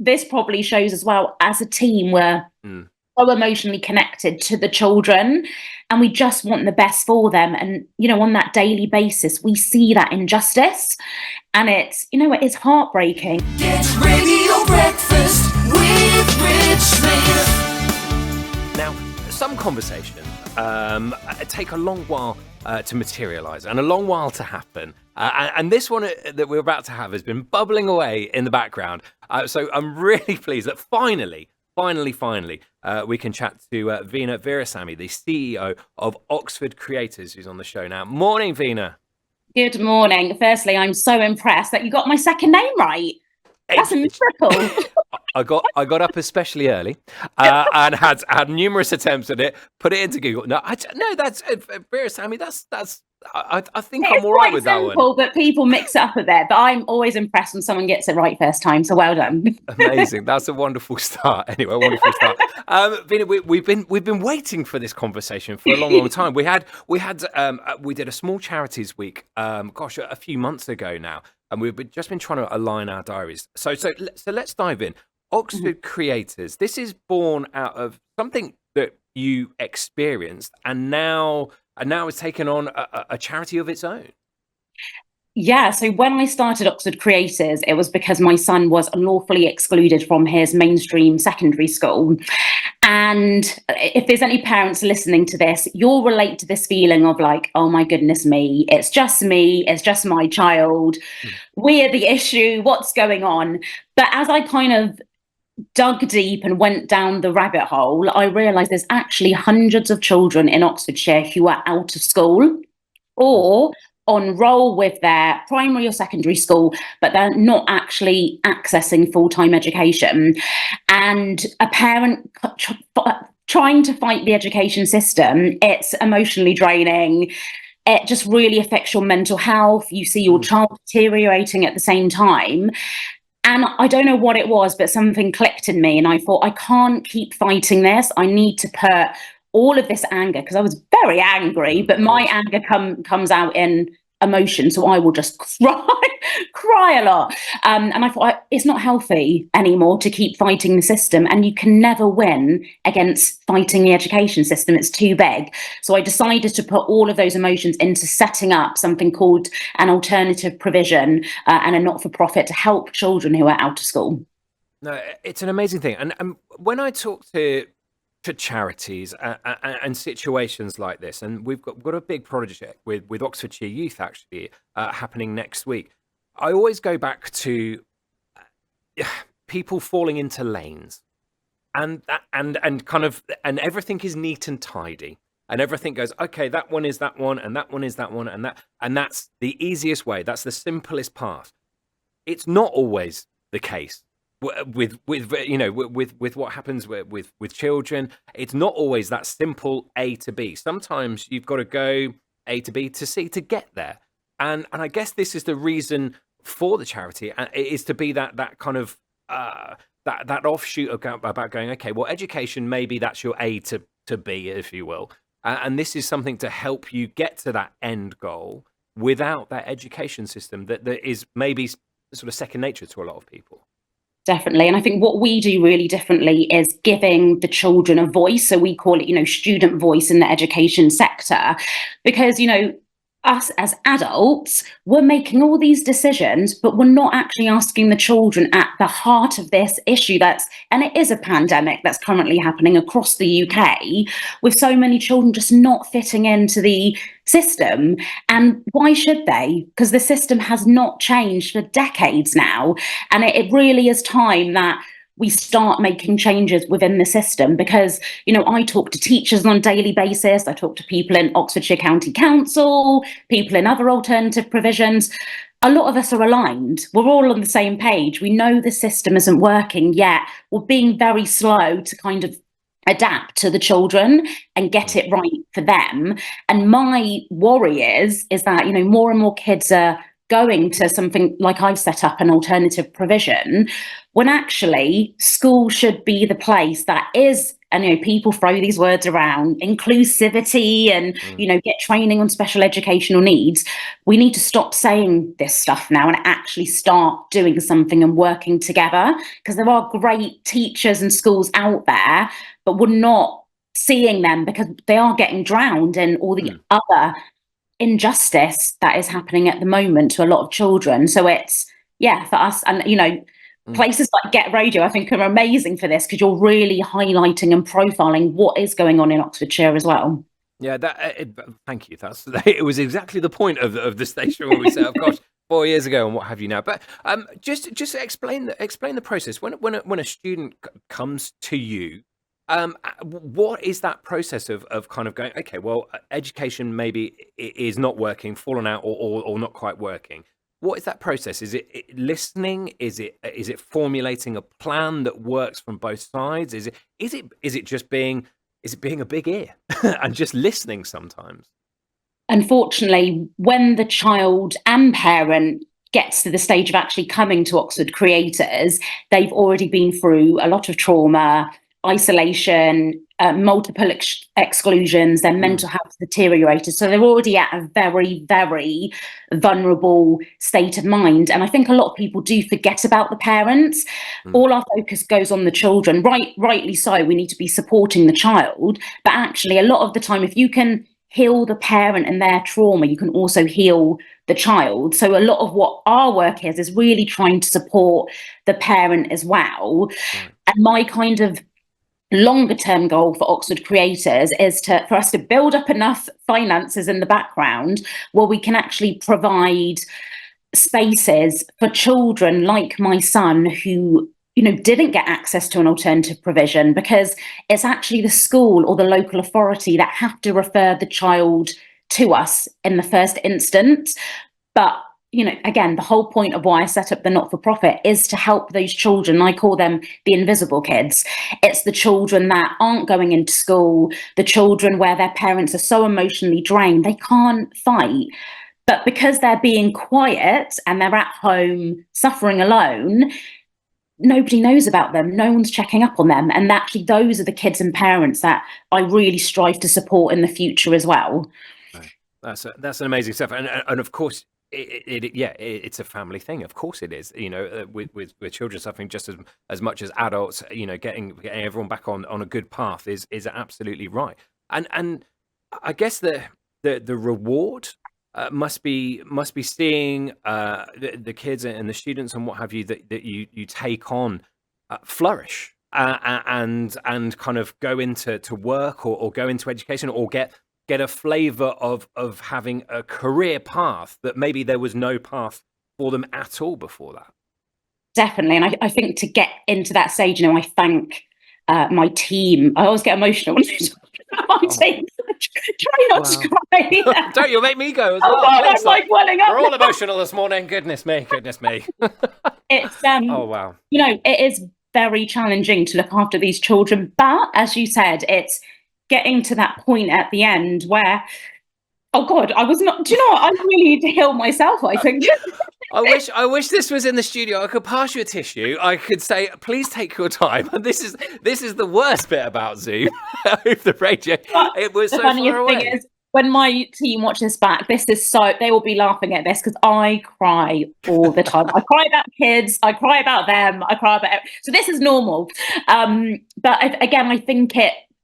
this probably shows as well, as a team, we're so emotionally connected to the children, and we just want the best for them. And, you know, on that daily basis, we see that injustice, and it's, you know, it's heartbreaking. Get Radio Breakfast with Rich Smith. Now, some conversations take a long while to materialise and a long while to happen. And this one that we're about to have has been bubbling away in the background. So I'm really pleased that finally, we can chat to Veena Virahsammy, the CEO of Oxford Creators, who's on the show now. Morning, Veena. Good morning. Firstly, I'm so impressed that you got my second name right. That's a miracle. I got up especially early and had numerous attempts at it. Put it into Google. No, that's Virahsammy. That's. I think I'm all right with that one. Simple, but people mix it up a bit. But I'm always impressed when someone gets it right first time. So well done. Amazing. That's a wonderful start. Anyway, wonderful start. Veena, we've been waiting for this conversation for a long time. We did a small charities week. A few months ago now, and we've just been trying to align our diaries. So let's dive in. Oxford Creators. This is born out of something that you experienced, and now it's taken on a charity of its own. Yeah, so when I started Oxford Creators, it was because my son was unlawfully excluded from his mainstream secondary school. And if there's any parents listening to this, you'll relate to this feeling of like, oh my goodness me, it's just my child. We're the issue, what's going on? But as I kind of dug deep and went down the rabbit hole, I realised there's actually hundreds of children in Oxfordshire who are out of school or on roll with their primary or secondary school, but they're not actually accessing full-time education. And a parent trying to fight the education system, it's emotionally draining. It just really affects your mental health. You see your child deteriorating at the same time. And I don't know what it was, but something clicked in me. And I thought, I can't keep fighting this. I need to put all of this anger, because I was very angry, but my anger comes out in emotion. So I will just cry a lot. And I thought, it's not healthy anymore to keep fighting the system. And you can never win against fighting the education system. It's too big. So I decided to put all of those emotions into setting up something called an alternative provision and a not-for-profit to help children who are out of school. No, it's an amazing thing. And when I talk to charities and situations like this, and we've got a big project with Oxfordshire Youth actually happening next week, I always go back to people falling into lanes, and everything is neat and tidy, and everything goes, okay, that one is that one, and that one is that one, and that's the easiest way, that's the simplest path. It's not always the case. With what happens with children, it's not always that simple A to B. Sometimes you've got to go A to B to C to get there, and I guess this is the reason for the charity, is to be that kind of that offshoot about going, okay, well, education, maybe that's your A to B, if you will, and this is something to help you get to that end goal without that education system that is maybe sort of second nature to a lot of people. Definitely. And I think what we do really differently is giving the children a voice. So we call it, student voice in the education sector, because, us as adults, we're making all these decisions, but we're not actually asking the children at the heart of this issue and it is a pandemic that's currently happening across the UK, with so many children just not fitting into the system. And why should they? Because the system has not changed for decades now. And it really is time that we start making changes within the system, because, I talk to teachers on a daily basis. I talk to people in Oxfordshire County Council, people in other alternative provisions. A lot of us are aligned. We're all on the same page. We know the system isn't working yet. We're being very slow to kind of adapt to the children and get it right for them. And my worry is that, more and more kids are going to something like I've set up, an alternative provision, when actually school should be the place that is and people throw these words around, inclusivity, and get training on special educational needs. We need to stop saying this stuff now and actually start doing something and working together, because there are great teachers and schools out there, but we're not seeing them because they are getting drowned in all the other injustice that is happening at the moment to a lot of children. So it's for us, and places like Get Radio, I think, are amazing for this, because you're really highlighting and profiling what is going on in Oxfordshire as well. Yeah, thank you. It was exactly the point of the station when we set up, gosh, 4 years ago and what have you now. But just explain the process when a student comes to you. What is that process of kind of going, okay, well, education maybe is not working, fallen out, or not quite working? What is that process? Is it listening? Is it formulating a plan that works from both sides? Is it just being a big ear and just listening sometimes? Unfortunately, when the child and parent gets to the stage of actually coming to Oxford Creators, they've already been through a lot of trauma, isolation, multiple exclusions, their mental health deteriorated. So they're already at a very, very vulnerable state of mind. And I think a lot of people do forget about the parents. All our focus goes on the children, rightly so. We need to be supporting the child. But actually, a lot of the time, if you can heal the parent and their trauma, you can also heal the child. So a lot of what our work is really trying to support the parent as well. And my kind of longer term goal for Oxford Creators is for us to build up enough finances in the background where we can actually provide spaces for children like my son who didn't get access to an alternative provision, because it's actually the school or the local authority that have to refer the child to us in the first instance. But again, the whole point of why I set up the not-for-profit is to help those children. I call them the invisible kids. It's the children that aren't going into school, the children where their parents are so emotionally drained, they can't fight. But because they're being quiet and they're at home suffering alone, nobody knows about them. No one's checking up on them. And actually, those are the kids and parents that I really strive to support in the future as well. Right. That's an amazing stuff. And of course, it's a family thing. Of course it is, with children suffering just as much as adults, getting everyone back on a good path is absolutely right. And I guess the reward must be seeing the kids and the students and what have you that you take on flourish and kind of go into work or go into education or get a flavor of having a career path that maybe there was no path for them at all before that. Definitely. And I think to get into that stage, I thank my team. I always get emotional when I talk about my team. Try not to cry. Don't, you'll make me go as well. Oh God, I'm like welling up. We're all emotional this morning. Goodness me. It's oh wow. It is very challenging to look after these children, but as you said, it's getting to that point at the end where, oh God, I was not. Do you know what? I really need to heal myself, I think. I wish this was in the studio. I could pass you a tissue. I could say, please take your time. And this is the worst bit about Zoom. The radio. It was so funniest far away. thing is, when my team watch this back, they will be laughing at this because I cry all the time. I cry about kids. I cry about them. I cry about so this is normal. But again, I think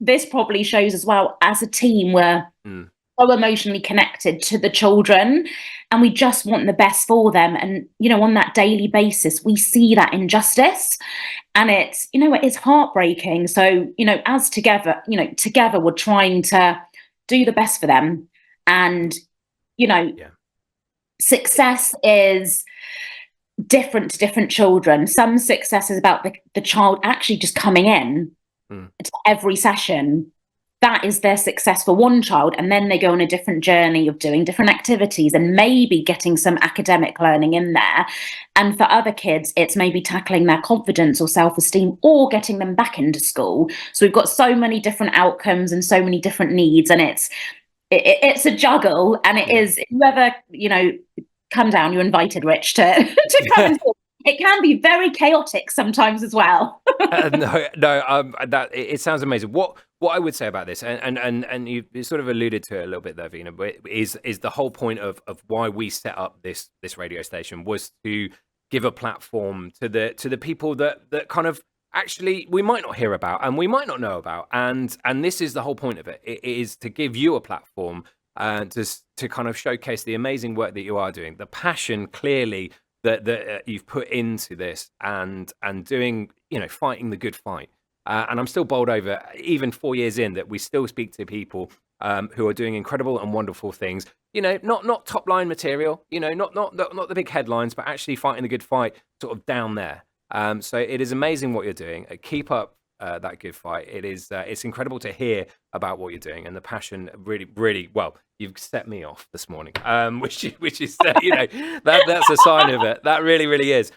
this probably shows as well, as a team, we're so emotionally connected to the children and we just want the best for them. And, on that daily basis, we see that injustice and it's, it is heartbreaking. So, as together we're trying to do the best for them. And, success is different to different children. Some success is about the child actually just coming in to every session. That is their success for one child, and then they go on a different journey of doing different activities and maybe getting some academic learning in there. And for other kids, it's maybe tackling their confidence or self-esteem or getting them back into school. So we've got so many different outcomes and so many different needs, and it's a juggle. And it is, whoever come down, you're invited, Rich, to come and talk. It can be very chaotic sometimes as well. That it sounds amazing. What I would say about this, and you sort of alluded to it a little bit there, Veena, but is the whole point of why we set up this radio station was to give a platform to the people that kind of actually we might not hear about and we might not know about, and this is the whole point of it. It is to give you a platform to kind of showcase the amazing work that you are doing, the passion clearly that you've put into this, and doing, fighting the good fight. And I'm still bowled over, even 4 years in, that we still speak to people who are doing incredible and wonderful things. Not top line material, not the big headlines, but actually fighting the good fight, sort of down there. So it is amazing what you're doing. Keep up that good fight. It's incredible to hear about what you're doing, and the passion really, really well. You've set me off this morning, which is that's a sign of it. That really, really is.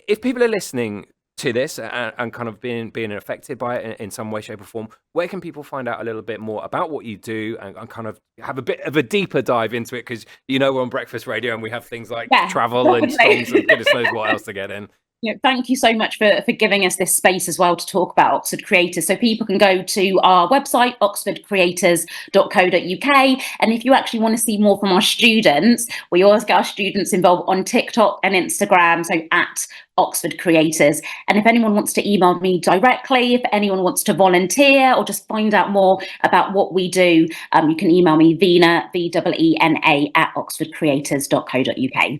If people are listening to this and kind of being affected by it in some way, shape, or form, where can people find out a little bit more about what you do and kind of have a bit of a deeper dive into it? Because we're on breakfast radio and we have things like travel and songs and goodness knows what else to get in. Thank you so much for giving us this space as well to talk about Oxford Creators. So people can go to our website, oxfordcreators.co.uk. And if you actually want to see more from our students, we always get our students involved on TikTok and Instagram, so at Oxford Creators. And if anyone wants to email me directly, if anyone wants to volunteer or just find out more about what we do, you can email me, Veena, Veena, at oxfordcreators.co.uk.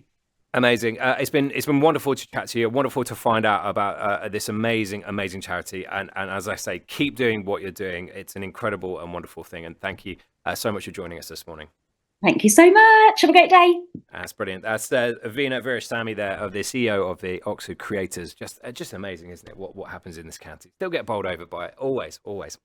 Amazing. It's been wonderful to chat to you. Wonderful to find out about this amazing charity. And as I say, keep doing what you're doing. It's an incredible and wonderful thing. And thank you so much for joining us this morning. Thank you so much. Have a great day. That's brilliant. That's Veena Virahsammy there, of the CEO of the Oxford Creators. Just amazing, isn't it? What happens in this county? Still get bowled over by it. Always.